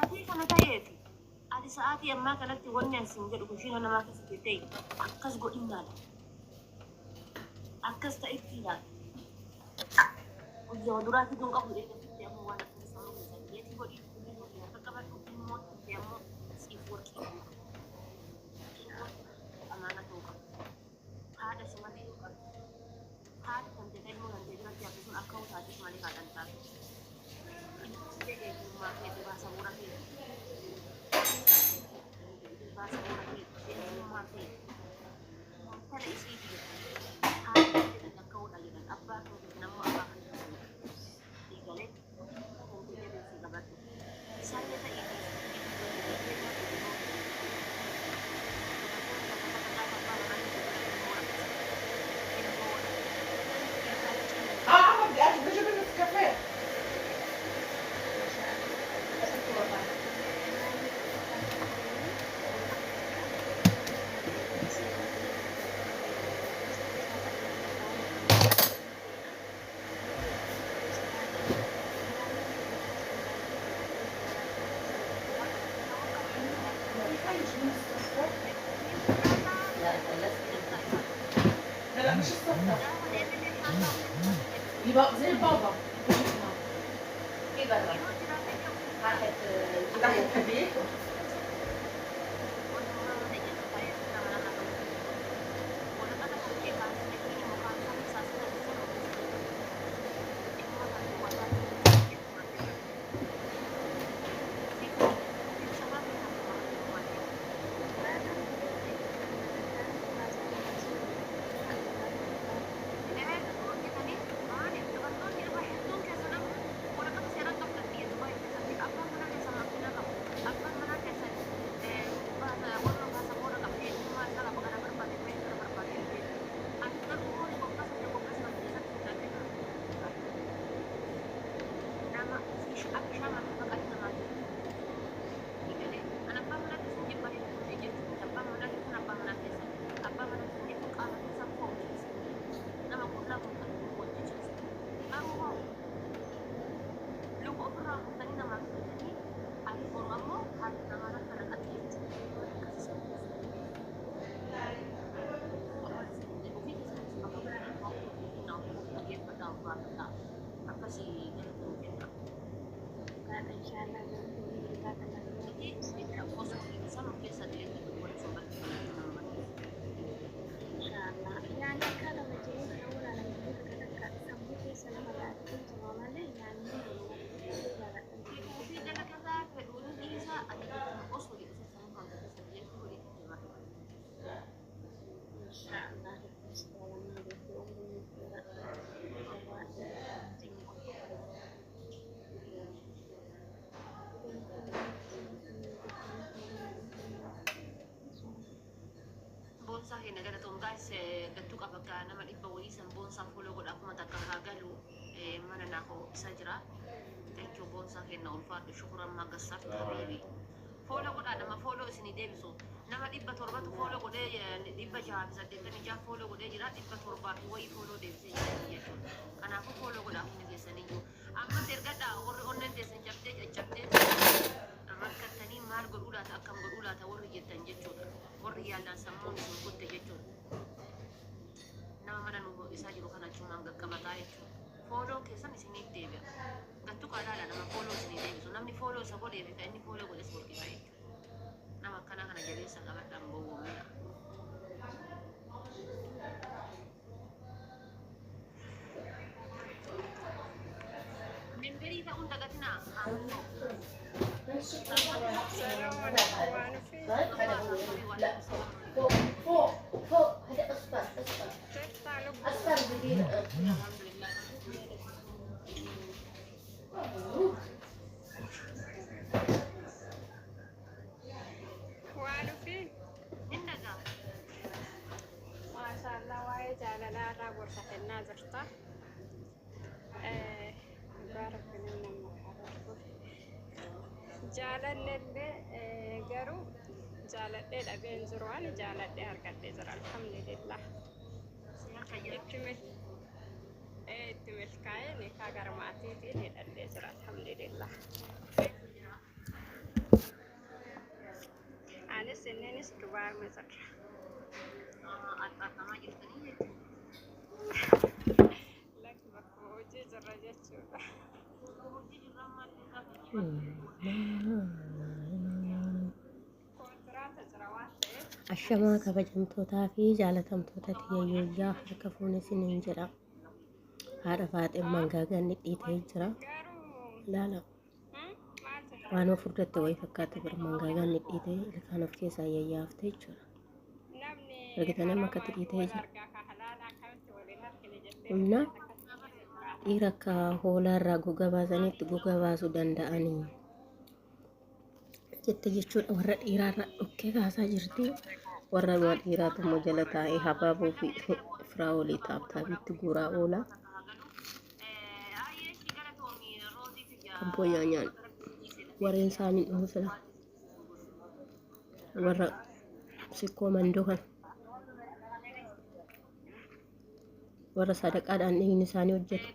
ساعتي كانت تايتي هذه ساعتي أما كانت تغني عن سنجر وكشينا أنا ما كسبتي أكس قلنا أكس تأتينا وجودرات دون قبل إذا كنت أمو وانا كنسمع زيتي بدي فكمان مو تيمو سيفور كي أمانة توقع هذا سمعني توقع هذا تنتظر مو تنتظر أنت أبغى أكون هذا سمعني كاتن تاب إيه ما في تبغى سمورة في تبغى سمورة في إيه ما في هذا إشي في هذا تنتظر أكون أجدا أبغى تنتظر نمو أبغى تنتظر تنتظر في كبر saya tak ini عمر قاعد بجيب لنا كافيه لا مش الصفة يبقى زي البابا في برا تحت البيت apa sih mungkin kan insyaallah kita akan jadi tidak kosong ini sama biasa dia itu buat sobat insyaallah yani kalau macam awal alam kita dekat sambut ya salam alaikum semuanya yani في ده كذا بيقولوا لي إذا أنا أوصل إذا سامع هذا السبب يقول لي إن شاء الله بونسا هنا قالت أم قايس قلتوك أبقى أنا ما إبى ويسن بونسا فولو قد أكو متكها قالوا ما ناخو سجرة تكيو بونسا هنا والفرد شكرا ما قصرت حبيبي فولو قد أنا ما فولو سني ديبسو نما إبى تربط فولو قد إبى جاب زدتني جاب فولو قد جرا إبى تربط وي فولو ديبسي أنا أكو فولو قد أكو نجسني جو أما ترجع أور أورن ديسن جبتة ركتني مال قولها تأكم قولها توري جدا جتودا وري يالنا سمون كنت جتودا نما منا نو إساجي بكرة شو مانغ كم تايج فولو كيسان إسني ديبيا قطو كذا لا نما فولو إسني ديبي سو نمني فولو سبوا ديبي كأني فولو قولي سبور كيفاي نما كنا جالس سكابت دامبو وميا من بري تقول دكتنا فوق هذا أصفر أصفر جديد الحمد لله وعلو فين؟ إنك ما شاء الله وايد على لا رابور تحت النازل طه بارك لنا جالن اللي قرو جالن اللي أبين زروان جالن اللي هركت زر الحمد لله اتمل كاين كاغر ماتي اللي زر الحمد لله baarme sakra. Akkaataa jirtanii jechuudha. Lakki bakka hojii jirra jechuudha. Hojii jirran maaliif gaafa Kontiraata jira waan ta'eef. Ashamaa kabajamtootaa fi jaalatamtoota tiyayyoyyaa harka fuune isiniin jedha. Haadha Faaxeen mangaagaan dhidhiitee jira. Laala waan of furdatte wayii fakkaata bira mangaagaan dhidhiitee ilkaan of keessaa yayyaaftee jira. Argitanii amma akkatti dhidhiitee jira. Humna dhiira akka hoolaa irraa goga baasanitti goga baasuu danda'anii jette jechuudha. Warra dhiiraarra dhukkee kaasaa jirti. Warra dhiiraatu immoo jala taa'ee habaaboo fi firaa olii taaptaabitti guuraa oola. Abbooyyaa nyaan warreen isaanii dhumusila warra sikkoo mandoo kana warra sadaqaadhaan dhiigni isaanii hojjetu.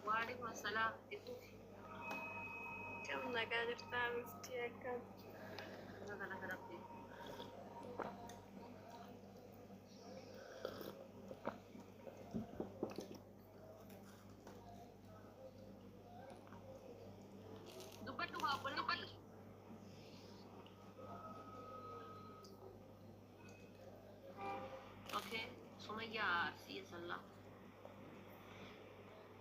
Waalaikumsalam. Kam nagaa jirtaa miftii akkam? Okay, Sumaya siya sala.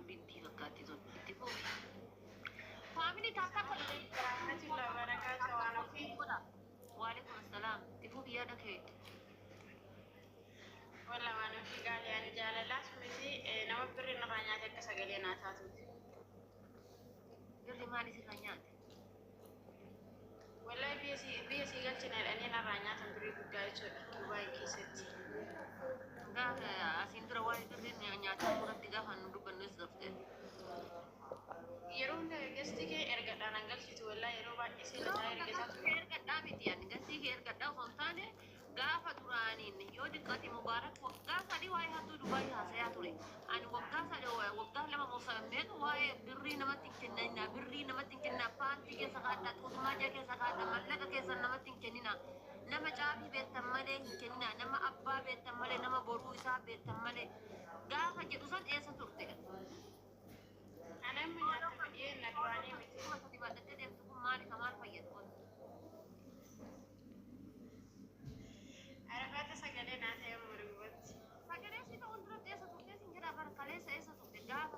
Binti fakkaatti tokko itti fufi. Family taataa godhe. Rahmatullahi wa barakatuh waan ofii. Waalaikumsalam. Itti fufi yaada kee. Walla waan ofii gaarii ani jaalalaas miti nama birri narraa nyaate akka sagalee naa taatuuti. Birri maali sirra nyaate? Wallahi biyya sii galchina jedhanii narraa nyaatan birrii guddaa jechuudha Dubaayii keessatti. Gaafa asiin dura waa'ee birrii nyaataa irratti gaafa nu dubbannu isa dhaftee. Yeroo hunda gasti kee ergadhaan hangalchitu wallahi yeroo baay'ee seelataa ergataa ture. Ergadhaa miti ani gastii kee ergadhaa osoo hin taane gaafa duraaniin yoo diqqaati mubaarak waggaa sadii waa'ee hattuu Dubaayii haasayaa ture. Ani waggaa lama mosaameen waa'ee birrii namatti hin kennina birrii namatti hin kennina paantii keessa kaadhaa tuutumaa jaa keessa kaadhaa mallaqa keessa namatti hin kennina. Nama caabii beektan malee hin kennina nama abbaa beektan malee nama boruu isaa beektan malee gaafa jedhu san eessa turte? Anamni nyaata fadhiyee na duraanii miti. Kuma dibaadhattee deemtu kun maali kamaal fayyadu? Arafaata sagalee naa ta'e murguutti. Sagalee si ta'uun dura eessa turte sin jedha bara kaleessa eessa turte gaafa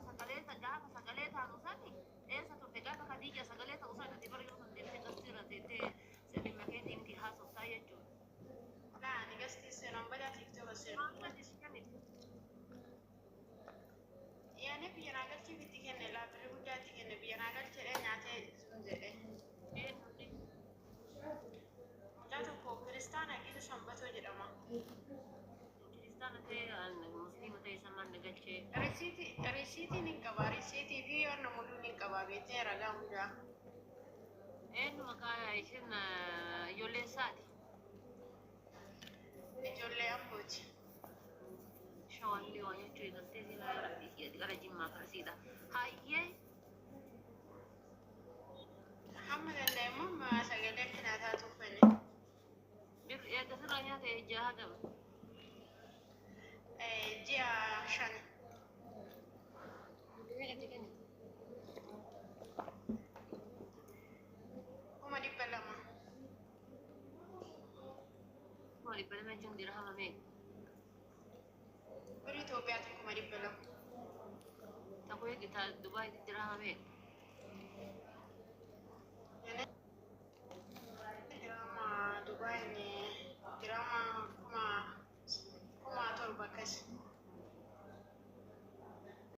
sagalee taanu sani eessa turte gaafa Khadija sagalee ta'uu sana ati bara yoo san deemtee qasxiirra teettee sirrii makeetiin itti haasoftaa jechuudha. Laa ani gasti seenaan badaa tiiktoka seenu. Yaani biyya naa galchii itti kenne laabirri guddaa itti kenne biyya naa galchee nyaatee sun jedhe. Mucaa tokko kiristaana gidu Shambatoo jedhama. Kiristaana ta'e musliima ta'e isa maal galchee. Risiitiin hin qaba risiitii fi yoo namoonni hin qaba beektee ragaa hundaa. Eenyu maqaa isheen ijoollee isaati. Ijoollee ambooti. Shawallee waan jechuu eegaltee silaa rabbii gara jimmaa farsiidha. Hayyee. Hamma danda'amu sagalee akka nyaataa tuffane. Birri eega sirraa nyaata jaha gama. Ji'a 5. Kuma 200. Kuma 200 jechuun dirhama meeqa? Birri Itoophiyaatti kuma 200. Takuu eegita Dubaayitti dirhama meeqa?